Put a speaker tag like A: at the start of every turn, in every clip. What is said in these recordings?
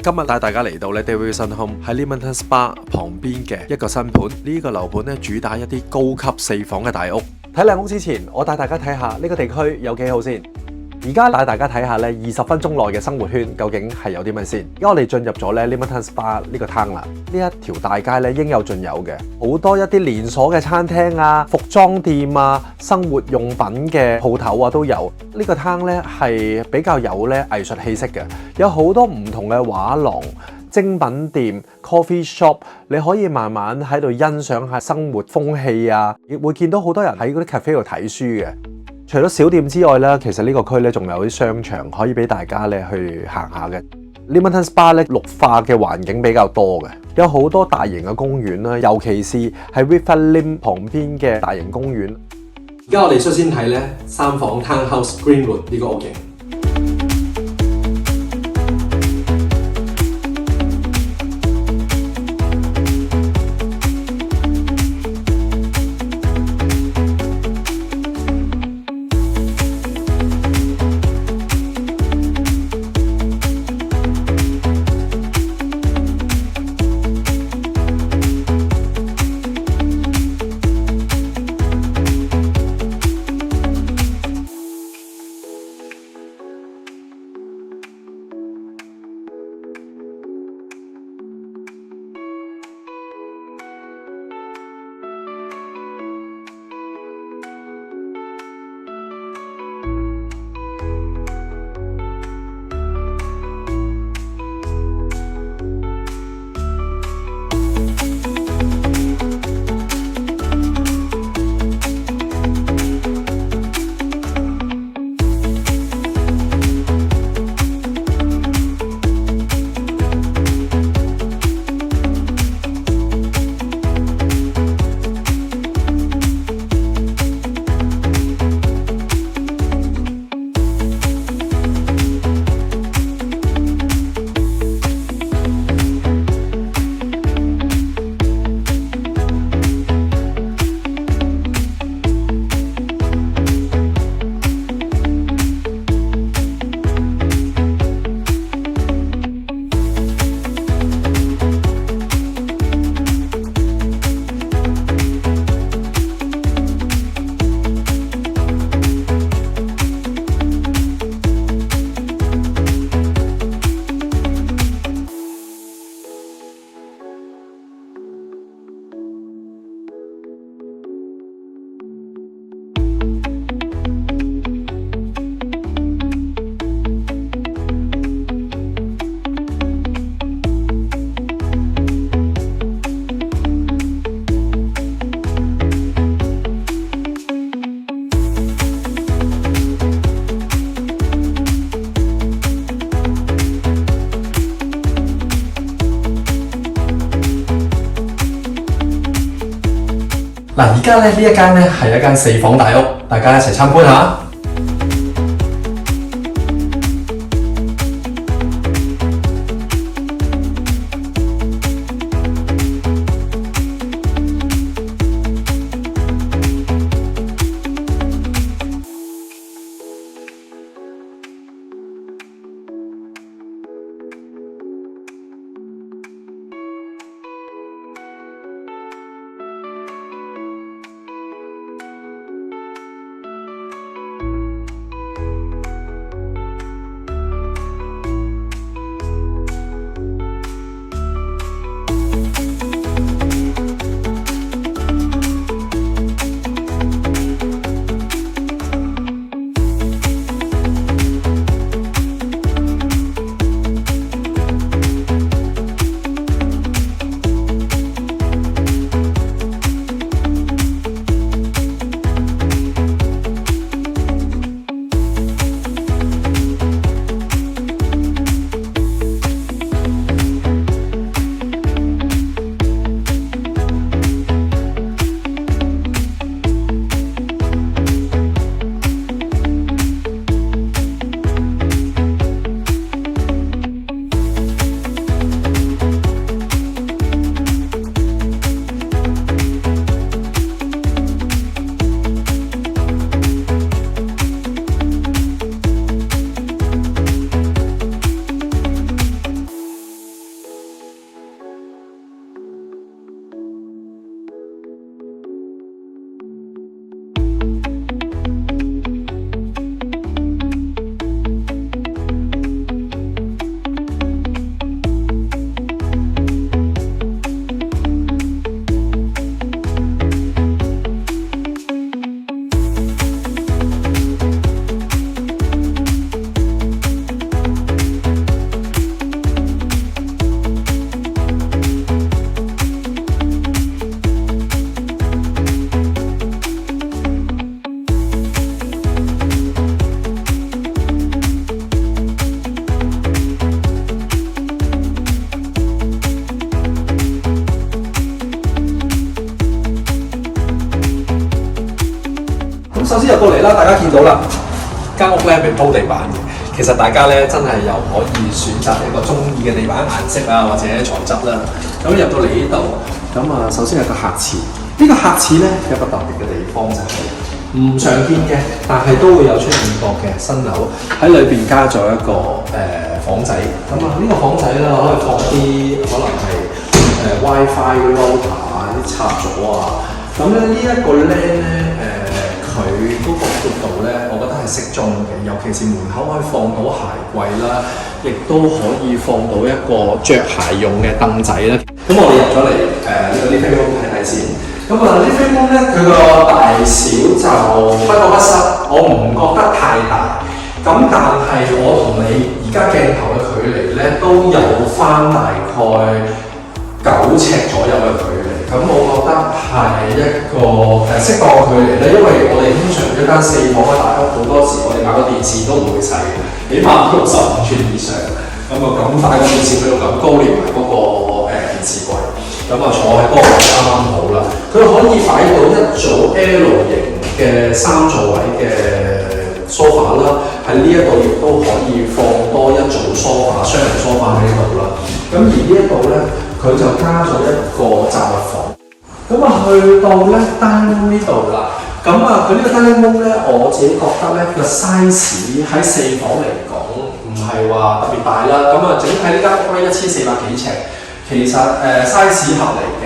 A: 今日帶大家嚟到咧 Davidson Home 喺 Leamington Spa 旁邊嘅一個新盤。呢個樓盤咧主打一啲高級4房嘅大屋。睇靚屋之前，我帶大家睇下呢個地區有幾好先。而家帶大家睇下咧20分鐘內嘅生活圈究竟係有啲乜先。而家我哋進入咗咧 Leamington Spa 呢個灘啦。呢一條大街咧應有盡有嘅，好多一啲連鎖嘅餐廳啊、服裝店啊、生活用品嘅鋪頭啊都有。呢個灘咧係比較有咧藝術氣息嘅，有好多唔同嘅畫廊、精品店、coffee shop， 你可以慢慢喺度欣賞下生活風氣啊，亦會見到好多人喺嗰啲 cafe 度睇書嘅。除咗小店之外咧，其實呢個區咧仲有啲商場可以俾大家咧去行下嘅。Leamington Spa 咧綠化嘅環境比較多嘅，有好多大型嘅公園啦，尤其是喺 River Lim 旁邊嘅大型公園。而家我哋率先睇咧3房 Townhouse Greenwood 呢個屋型。嗱，而家咧呢一間咧係一間4房大屋，大家一齊參觀下。首先入到嚟啦，大家見到啦，間屋咧係鋪地板嘅。其實大家咧真係又可以選擇一個中意嘅地板顏色啊，或者材質啦。咁入到嚟呢度，咁啊首先有個客廁。呢個客廁咧有個特別嘅地方就係唔常見嘅，但係都會有出現過嘅新樓喺裏邊加咗一個房仔。咁啊呢個房仔咧可以放啲可能係WiFi 嘅 router 啊、啲插座啊。咁咧呢一個 LAN 咧佢嗰個闊度咧，我覺得係適中嘅，尤其是門口可以放到鞋櫃啦，亦都可以放到一個着鞋用嘅凳仔啦。咁我哋入咗嚟呢個 living room 睇睇先。咁啊 living room 咧，佢個大小就不過不失，我唔覺得太大。咁但係我同你而家鏡頭嘅距離咧，都有翻大概9尺左右嘅距離。咁我覺得係一個適當嘅距離咧，因為我哋通常一間4房嘅大屋，好多時我哋買個電視都唔會細嘅，起碼都15寸以上。咁啊咁大個電視去到咁高，連埋嗰個電視櫃，咁啊坐喺嗰個位啱啱好啦。佢可以擺到一組 L 型嘅3座位嘅 sofa 啦，喺呢一度亦都可以放多一組 sofa 雙人 sofa 喺呢度啦。咁而呢一度咧，佢就加咗一個雜物房。咁啊，去到咧單屋呢度啦。咁啊，佢呢個單屋咧，我自己覺得咧個 size 喺4房嚟講唔係話特別大啦。咁啊，整體呢間屋咧1400幾尺，其實size 合理嘅。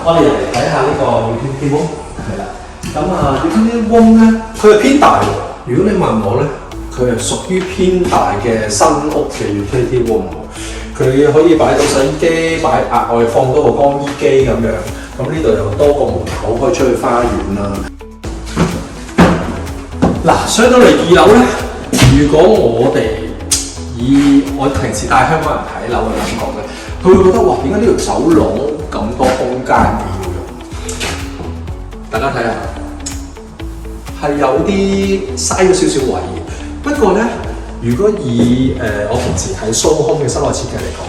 A: 我哋入嚟睇下呢個 utility room 係啦。咁啊 utility room 咧，佢係偏大喎。如果你問我咧，佢係屬於偏大嘅新屋嘅 utility room。佢可以擺到洗衣機，擺額外放多個乾衣機咁樣。咁呢度又多個門口可以出去花園啦。嗱，上到嚟2樓咧，如果我哋以我平時帶香港人睇樓嘅感覺咧，佢會覺得哇，點解呢條走廊咁多空間嘅要用？大家睇下，係有啲嘥咗少少位嘅。不過咧，如果以我平時喺蘇空嘅室內設計嚟講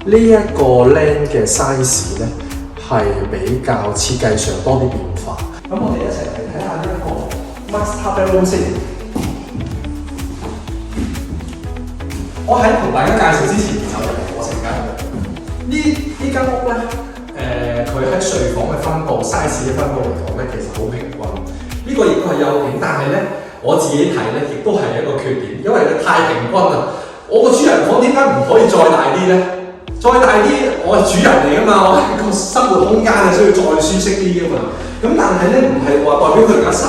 A: 咧，呢一個 LAN 嘅 size 咧係比較設計上多啲變化。咁我哋一齊嚟睇下呢一個 master bedroom 先。我喺同大家介紹之前走入嚟我成間屋。呢間屋咧，佢喺睡房嘅分佈 size 嘅分佈嚟講咧，其實好平均。呢個亦都係優點，但係咧。我自己睇咧，亦都係一個缺點，因為佢太平均啦。我個主人房點解唔可以再大啲咧？再大啲，我係主人嚟噶嘛，我係個生活空間係需要再舒適啲噶嘛。咁但係咧，唔係話代表佢而家細。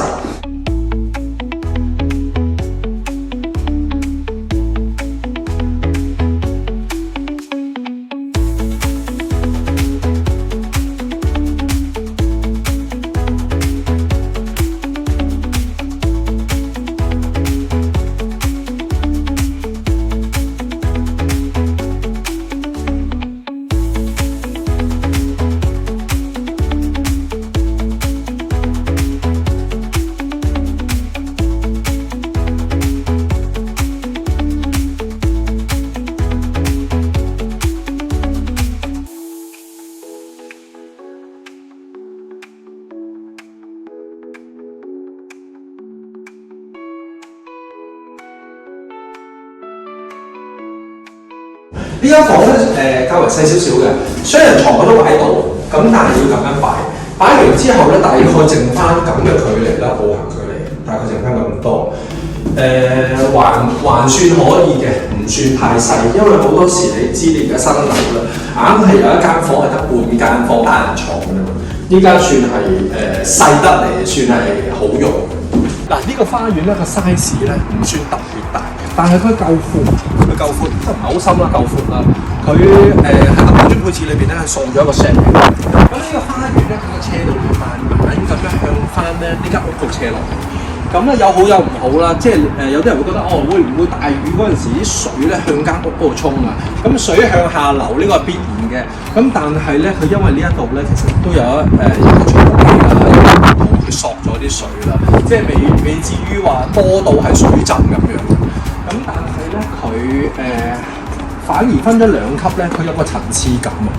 A: 呢間房咧較為細少少嘅，雙人床我都擺到，咁但係要咁樣擺。擺完之後咧，大概剩翻咁嘅距離啦，步行距離，大概剩翻咁多。還算可以嘅，唔算太細，因為好多時你知你而家新樓啦，硬係有一間房係得半間房單人床㗎嘛。呢間算係細得嚟，算係好用。嗱，呢個花園咧個 size 咧唔算特別大。但係佢夠闊，即係唔係好深啦，夠闊啦。佢喺個標準配置裏邊咧，係送咗一個 shed 嘅。咁呢個花園咧，佢個斜度會慢慢咁樣向翻咧呢間屋度斜落嚟。咁咧有好有唔好啦，即係有啲人會覺得會唔會大雨嗰陣時啲水咧向間屋嗰度衝啊？咁水向下流呢個係必然嘅。咁但係咧，佢因為呢一度咧，其實都有一個草地啦，會索咗啲水啦，即係未至於話多到係水浸咁樣。咁但係咧，佢反而分咗2級咧，佢有個層次感啊！